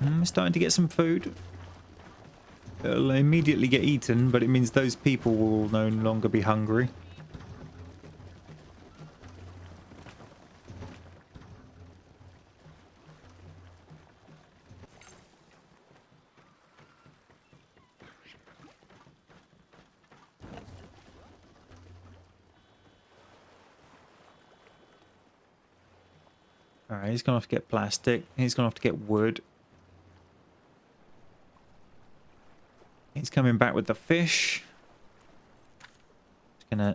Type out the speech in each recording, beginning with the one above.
We're starting to get some food. It'll immediately get eaten, but it means those people will no longer be hungry. Alright, he's gonna have to get plastic. He's gonna have to get wood. He's coming back with the fish. Just gonna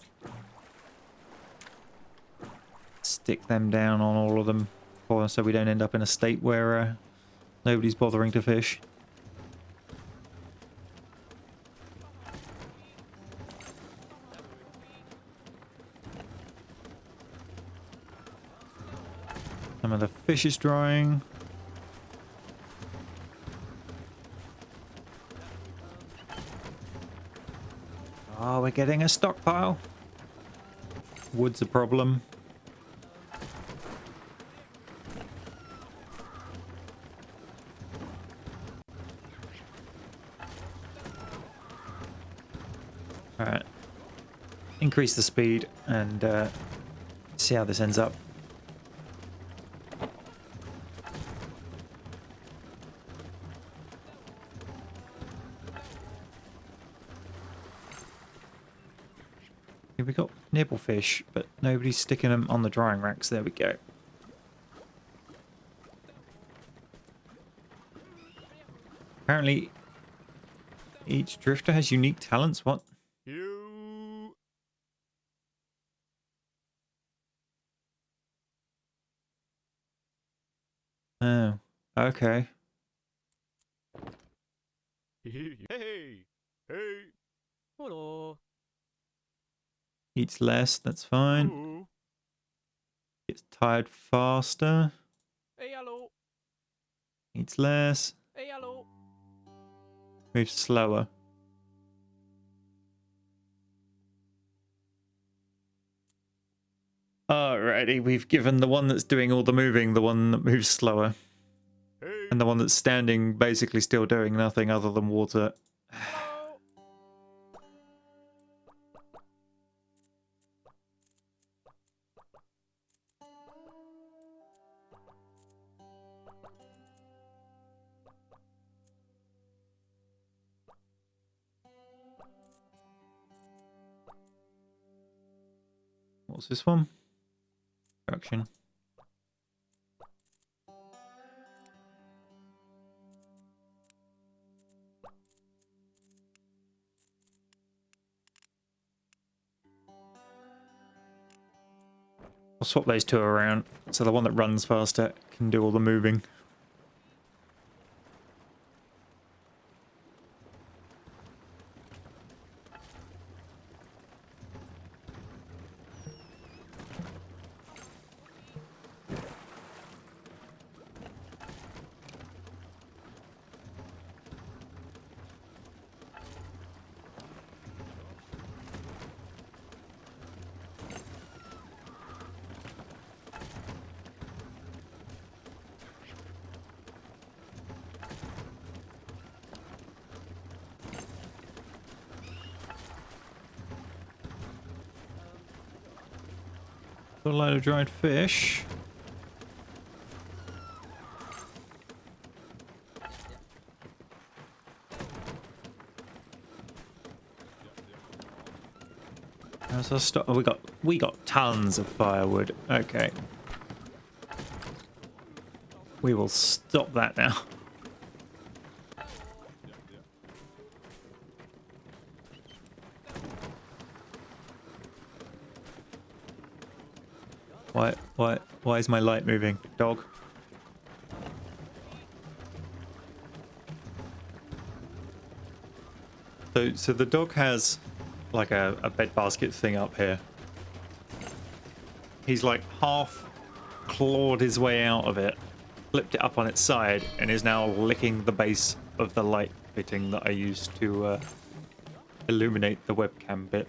stick them down on all of them so we don't end up in a state where nobody's bothering to fish. Some of the fish is drying. Oh, we're getting a stockpile. Wood's a problem. Alright. Increase the speed and see how this ends up. Here we got nibble fish, but nobody's sticking them on the drying racks. There we go. Apparently, each drifter has unique talents. What? Oh, okay. Hey, hey, hello. Eats less, that's fine. Ooh. Gets tired faster. Hey, hello. Eats less. Hey, hello. Moves slower. Alrighty, we've given the one that's doing all the moving the one that moves slower. Hey. And the one that's standing basically still doing nothing other than water. Hello. What's this one? Production. I'll swap those two around so the one that runs faster can do all the moving. Got a load of dried fish. How's our stock? Oh, we got tons of firewood. Okay. We will stop that now. Why is my light moving? Dog. So the dog has like a bed basket thing up here. He's like half clawed his way out of it, flipped it up on its side, and is now licking the base of the light fitting that I used to illuminate the webcam bit.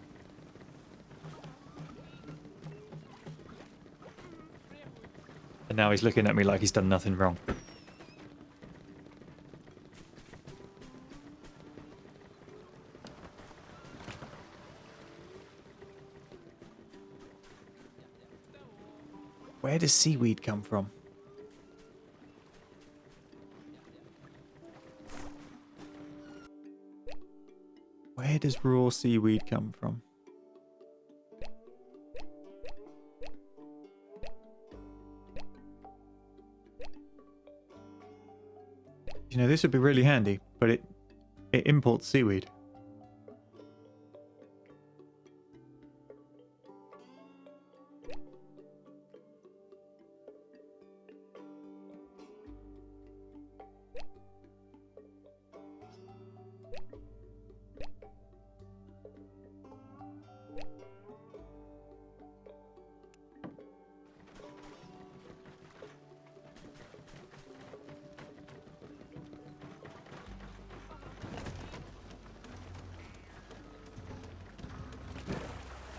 And now he's looking at me like he's done nothing wrong. Where does seaweed come from? Where does raw seaweed come from? You know, this would be really handy, but it imports seaweed.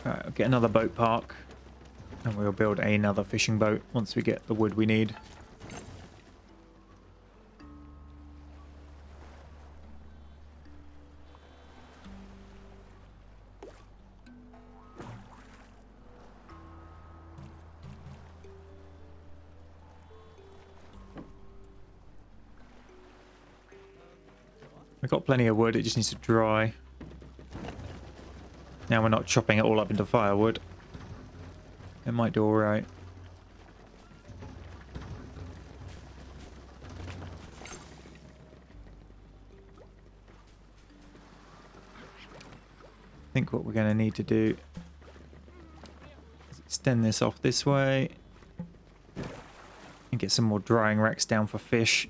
Right, I'll get another boat park and we'll build another fishing boat once we get the wood we need. We've got plenty of wood, it just needs to dry. Now we're not chopping it all up into firewood. It might do alright. I think what we're going to need to do is extend this off this way and get some more drying racks down for fish.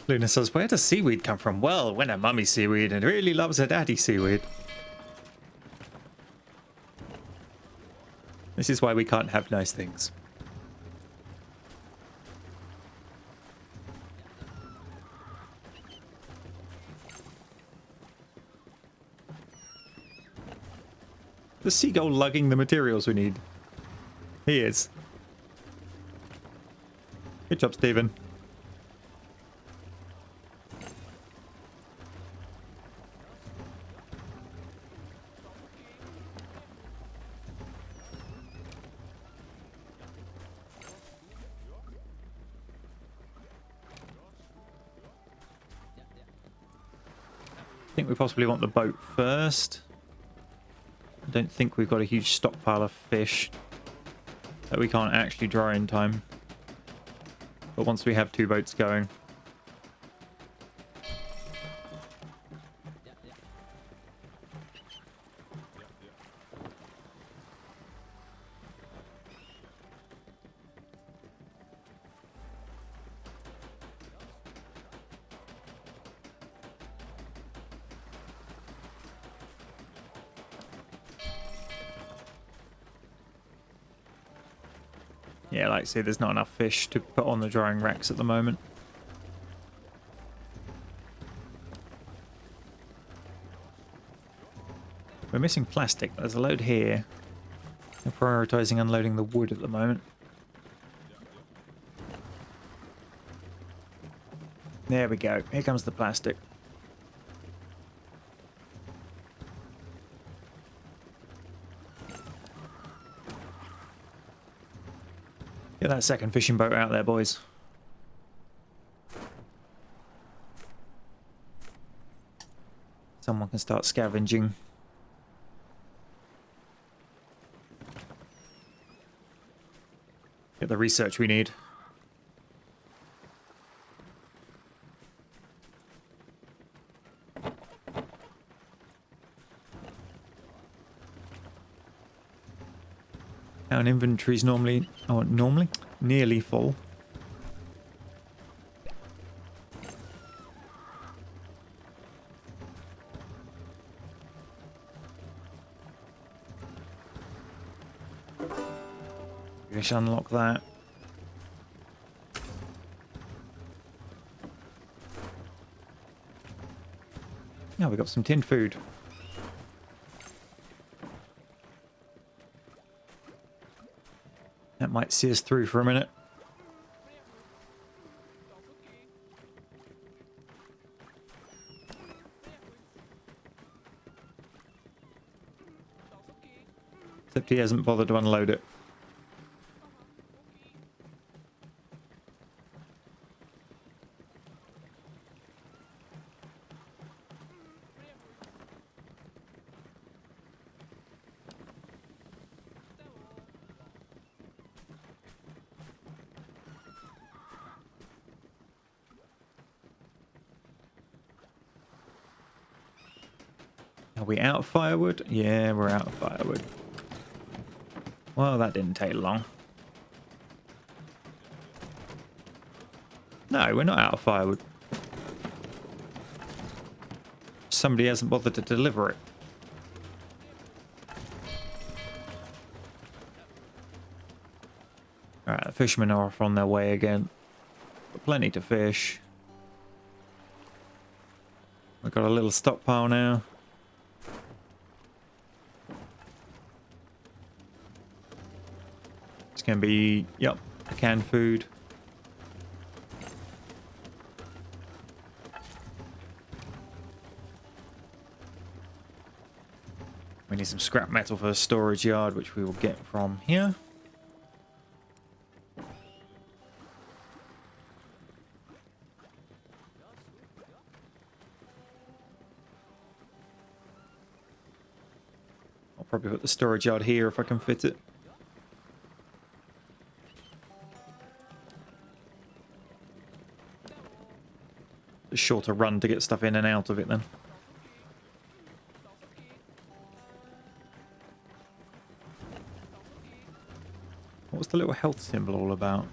Luna says, where does seaweed come from? Well, when her mummy seaweed and really loves her daddy seaweed. This is why we can't have nice things. The seagull lugging the materials we need. He is. Good job, Stephen. I think we possibly want the boat first. I don't think we've got a huge stockpile of fish that we can't actually dry in time. But once we have two boats going. Yeah, like I say, there's not enough fish to put on the drying racks at the moment. We're missing plastic. There's a load here. We're prioritising unloading the wood at the moment. There we go. Here comes the plastic. Get that second fishing boat out there, boys. Someone can start scavenging. Get the research we need. Our inventory's normally, nearly full. We should unlock that. Now we've got some tinned food. That might see us through for a minute. Except he hasn't bothered to unload it. Are we out of firewood? Yeah, we're out of firewood. Well, that didn't take long. No, we're not out of firewood. Somebody hasn't bothered to deliver it. Alright, the fishermen are off on their way again. Got plenty to fish. We've got a little stockpile now. It's going to be, yep, canned food. We need some scrap metal for the storage yard, which we will get from here. I'll probably put the storage yard here if I can fit it. A shorter run to get stuff in and out of it then. What's the little health symbol all about?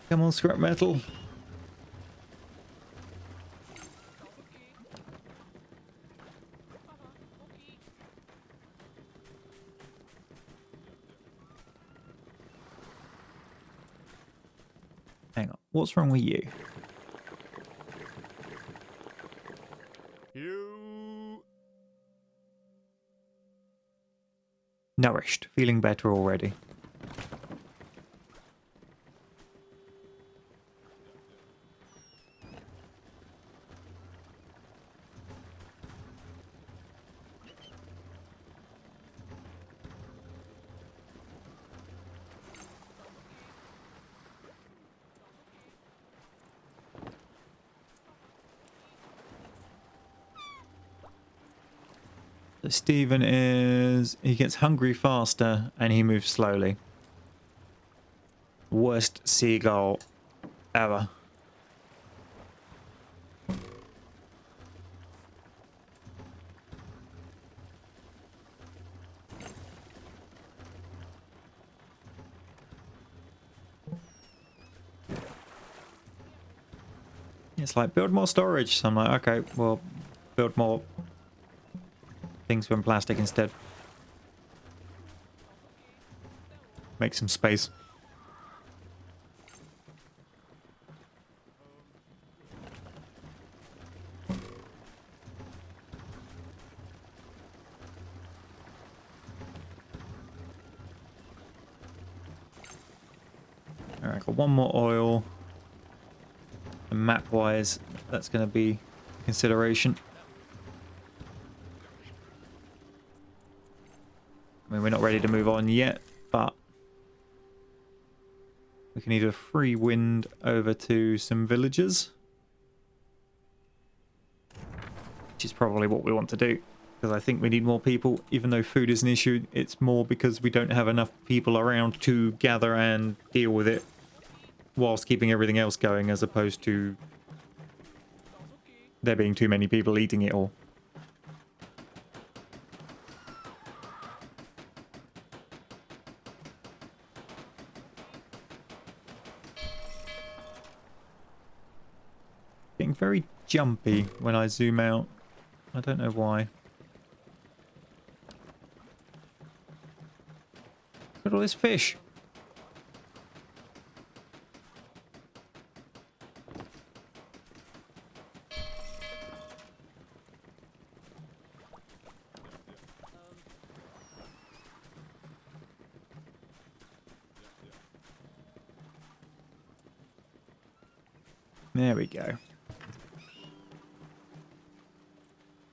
Come on, scrap metal. Hang on, what's wrong with you? You. Nourished, feeling better already. So Stephen he gets hungry faster and he moves slowly. Worst seagull ever. It's like, build more storage. So I'm like, okay, well, build more things from plastic instead. Make some space. Alright, got one more oil. And map-wise, that's going to be a consideration. I mean, we're not ready to move on yet, but we can either free wind over to some villages, which is probably what we want to do, because I think we need more people. Even though food is an issue, it's more because we don't have enough people around to gather and deal with it whilst keeping everything else going, as opposed to there being too many people eating it all. Getting very jumpy when I zoom out. I don't know why. Look at all this fish. There we go.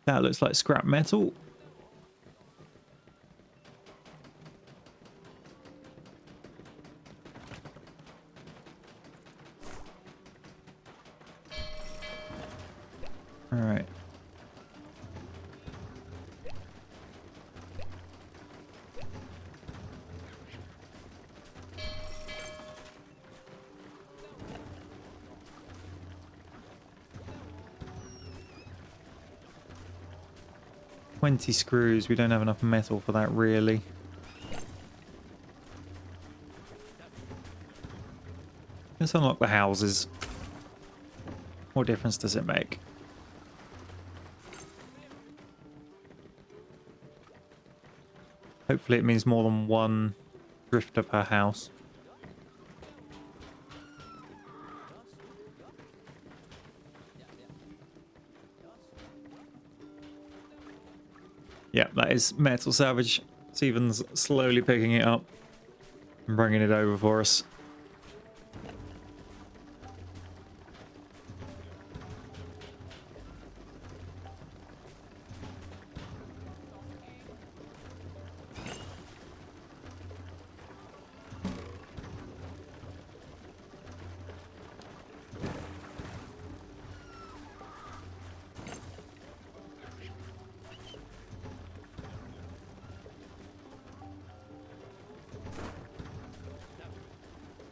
That looks like scrap metal. All right. $20 screws. We don't have enough metal for that, really. Let's unlock the houses. What difference does it make? Hopefully it means more than one drifter per house. Yeah, that is metal salvage. Stephen's slowly picking it up and bringing it over for us.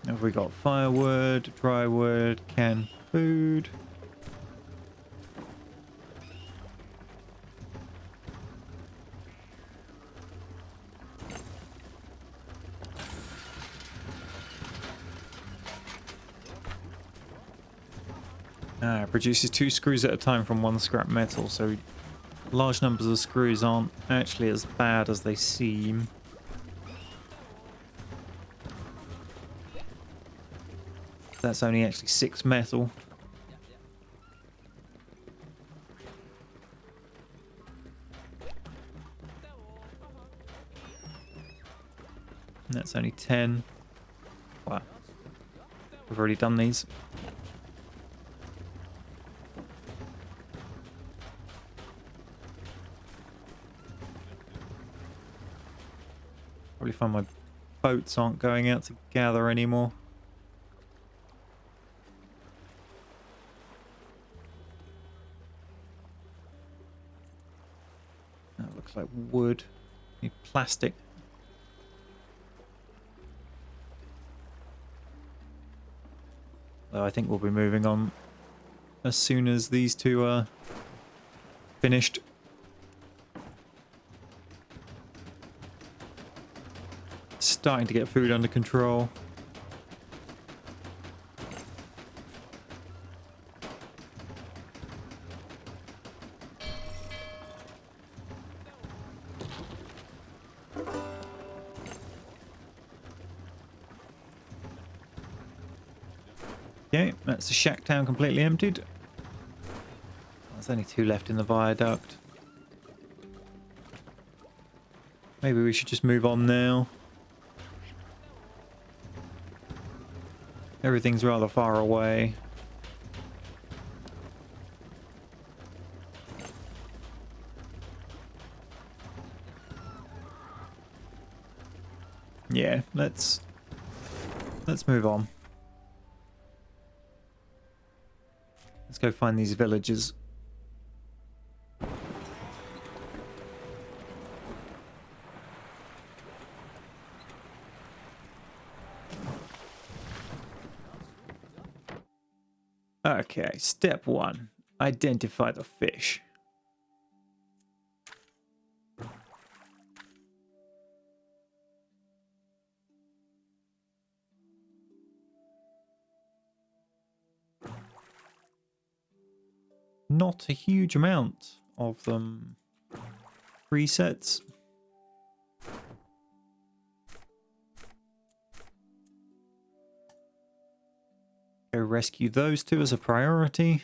Have we got firewood, dry wood, canned food? Produces 2 screws at a time from 1 scrap metal, so large numbers of screws aren't actually as bad as they seem. That's only actually 6 metal. And that's only 10. Wow. We've already done these. Probably find my boats aren't going out to gather anymore. That looks like wood. Need plastic. Though I think we'll be moving on as soon as these two are finished. Starting to get food under control. Okay, that's the shack town completely emptied. There's only 2 left in the viaduct. Maybe we should just move on now. Everything's rather far away. Yeah, let's move on. Let's go find these villagers. Okay, step 1. Identify the fish. Not a huge amount of them. Presets. Go rescue those 2 as a priority.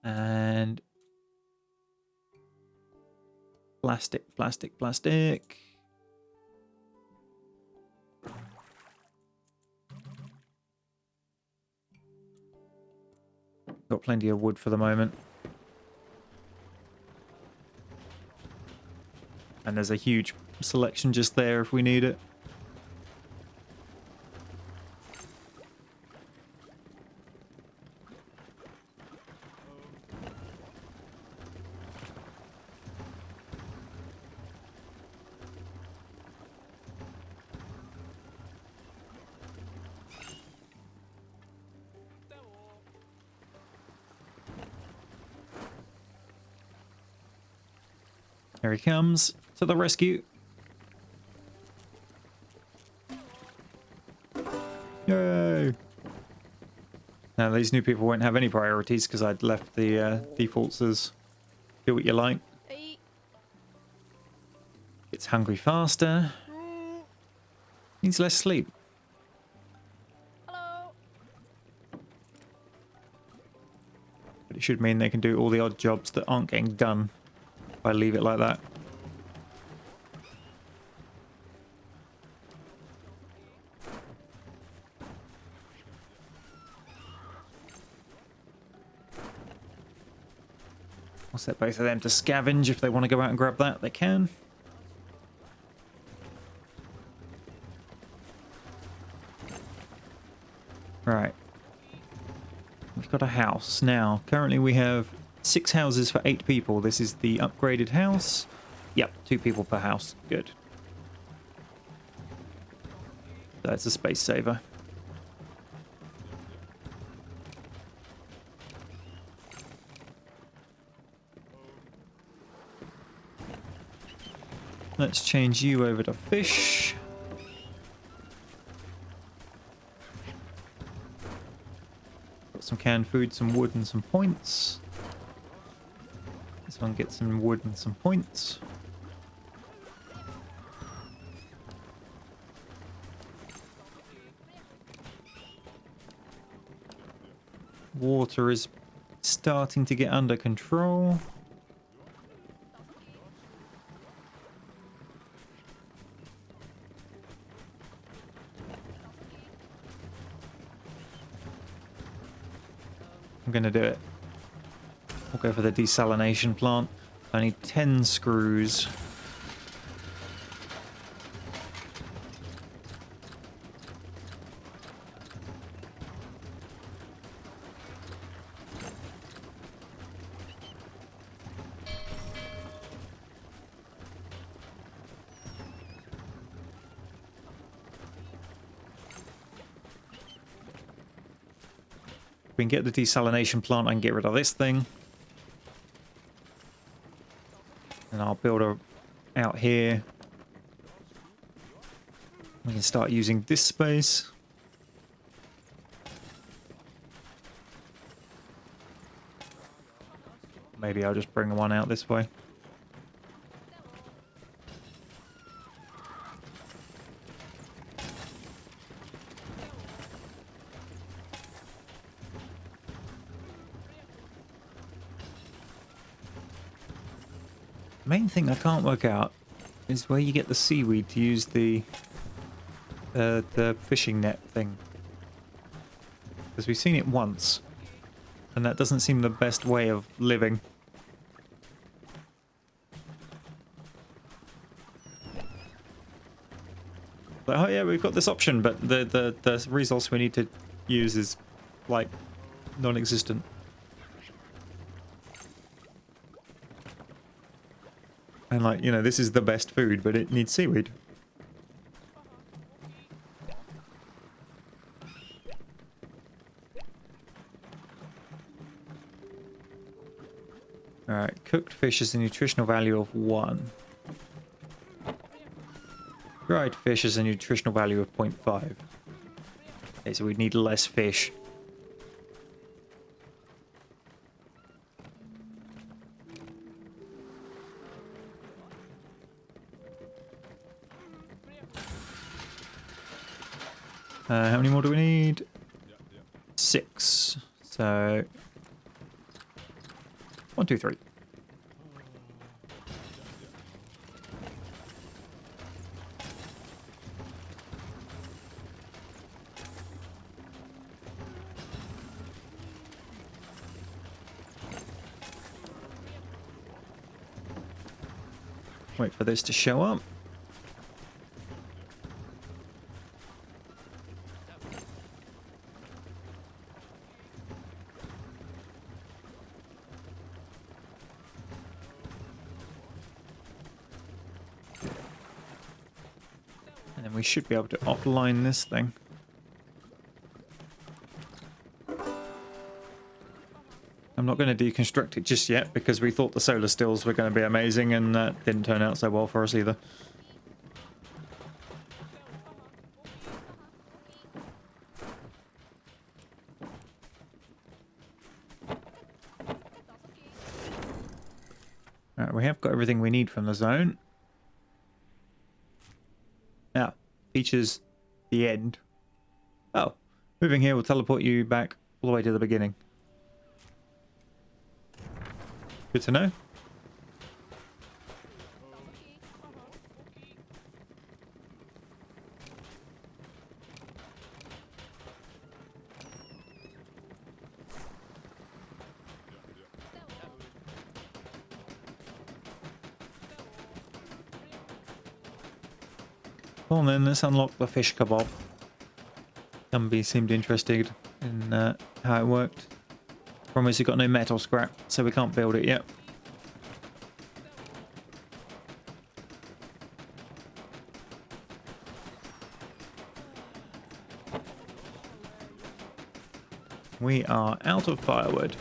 And plastic, plastic, plastic. got plenty of wood for the moment. And there's a huge selection just there if we need it. Here he comes to the rescue. Yay! Now these new people won't have any priorities because I'd left the defaults as do what you like. Hey. Gets hungry faster. Needs less sleep. Hello. But it should mean they can do all the odd jobs that aren't getting done if I leave it like that. I'll set both of them to scavenge. If they want to go out and grab that, they can. Right. We've got a house now. Currently we have 6 houses for 8 people. This is the upgraded house. Yep, 2 people per house. Good. That's a space saver. Let's change you over to fish. Got some canned food, some wood and some points. This one gets some wood and some points. Water is starting to get under control. I'm gonna do it. We'll go for the desalination plant. I need 10 screws. We can get the desalination plant, I can get rid of this thing. And I'll build a out here. We can start using this space. Maybe I'll just bring one out this way. Main thing I can't work out is where you get the seaweed to use the fishing net thing. Because we've seen it once, and that doesn't seem the best way of living. Like, oh yeah, we've got this option, but the resource we need to use is like non-existent. And like, you know, this is the best food, but it needs seaweed. Alright, cooked fish has a nutritional value of 1. Dried fish has a nutritional value of 0.5. Okay, so we need less fish. How many more do we need? 6. So 1, 2, 3. Wait for this to show up. And then we should be able to offline this thing. I'm not going to deconstruct it just yet because we thought the solar stills were going to be amazing, and that didn't turn out so well for us either. Alright, we have got everything we need from the zone. Now, features the end. Oh, moving here will teleport you back all the way to the beginning. Good to know. Well then, let's unlock the fish kebab. Gumby seemed interested in how it worked. Problem is, we've got no metal scrap, so we can't build it yet. We are out of firewood.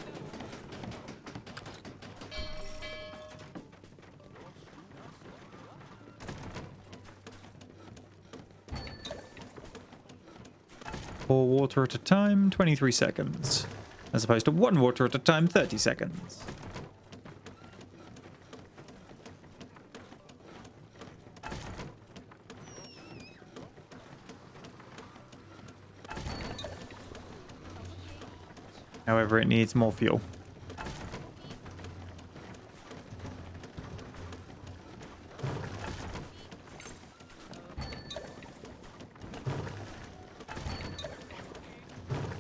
Pour water at a time, 23 seconds. As opposed to one water at a time, 30 seconds. However, it needs more fuel.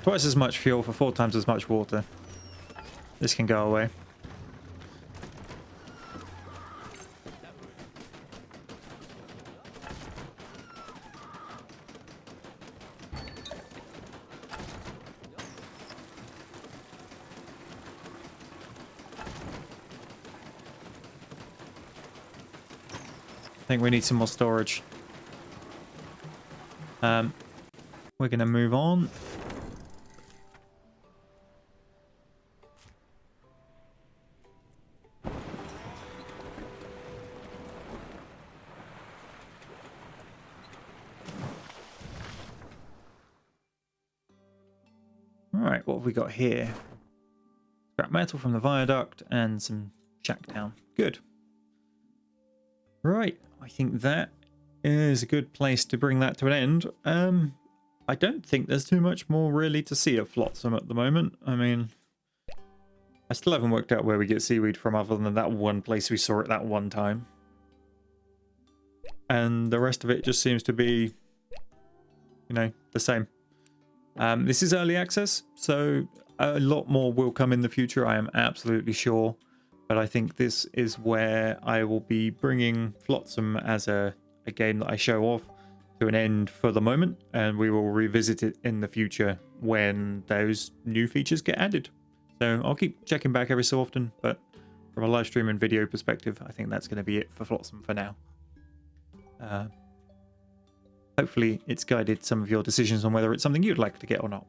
Twice as much fuel for 4 times as much water. This can go away. I think we need some more storage. We're going to move on. Alright, what have we got here? Scrap metal from the viaduct and some shacktown. Good. Right, I think that is a good place to bring that to an end. I don't think there's too much more really to see of Flotsam at the moment. I mean, I still haven't worked out where we get seaweed from other than that one place we saw it that one time. And the rest of it just seems to be, you know, the same. This is early access, so a lot more will come in the future, I am absolutely sure. But I think this is where I will be bringing Flotsam as a game that I show off to an end for the moment, and we will revisit it in the future when those new features get added. So I'll keep checking back every so often, but from a live stream and video perspective, I think that's going to be it for Flotsam for now. Hopefully it's guided some of your decisions on whether it's something you'd like to get or not.